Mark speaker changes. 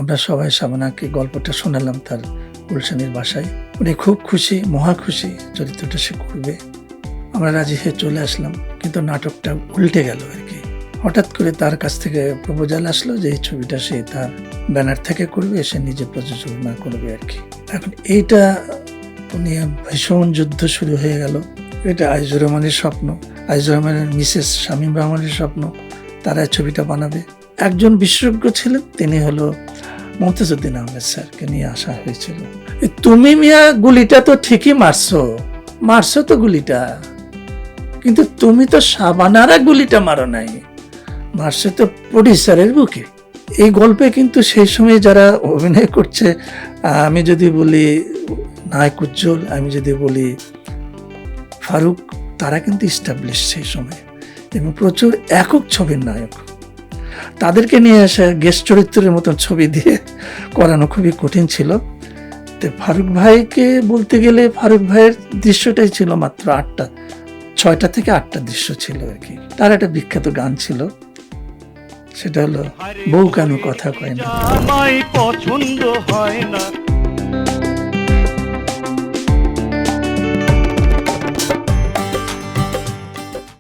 Speaker 1: আমরা সবাই শাবানাকে গল্পটা শোনালাম তার গুলশানের বাসায়। উনি খুব খুশি, মহা খুশি চরিত্রটা সে করবে। আমরা রাজি হয়ে চলে আসলাম, কিন্তু নাটকটা উল্টে গেল আর কি। হঠাৎ করে তার কাছ থেকে প্রপোজাল আসলো যে এই ছবিটা সে তার ব্যানার থেকে করবে, সে নিজে প্রযোজনা করবে আর কি। এখন এইটা নিয়ে ভীষণ যুদ্ধ শুরু হয়ে গেল। এটা আইজুর রহমানের স্বপ্ন, আইজুর রহমানের মিসেস শামীম রহমানের স্বপ্ন, তারা ছবিটা বানাবে। একজন বিশেষজ্ঞ ছিলেন, তিনি হলো মমতাজউদ্দিন আহমেদ স্যারকে নিয়ে আসা হয়েছিল। তুমি মিয়া গুলিটা তো ঠিকই মারছো তো গুলিটা, কিন্তু তুমি তো শাবানারা গুলিটা মারো নাই, মারছো তো প্রডিউসারের বুকে। এই গল্পে কিন্তু সেই সময় যারা অভিনয় করছে, আমি যদি বলি নায়ক উজ্জ্বল, আমি যদি বলি ফারুক, তারা কিন্তু ইস্টাবলিশ সেই সময় এবং প্রচুর একক ছবির নায়ক। তাদেরকে নিয়ে আসা গেস্ট চরিত্রের মতন ছবি দিয়ে করানো খুবই কঠিন ছিল। তো ফারুক ভাইকে বলতে গেলে ফারুক ভাইয়ের দৃশ্যটাই ছিল মাত্র 6টা থেকে 8টা দৃশ্য ছিল আর কি। তার একটা বিখ্যাত গান ছিল, সেটা হলো বউ কেন কথা কয় না।
Speaker 2: পছন্দ হয় না।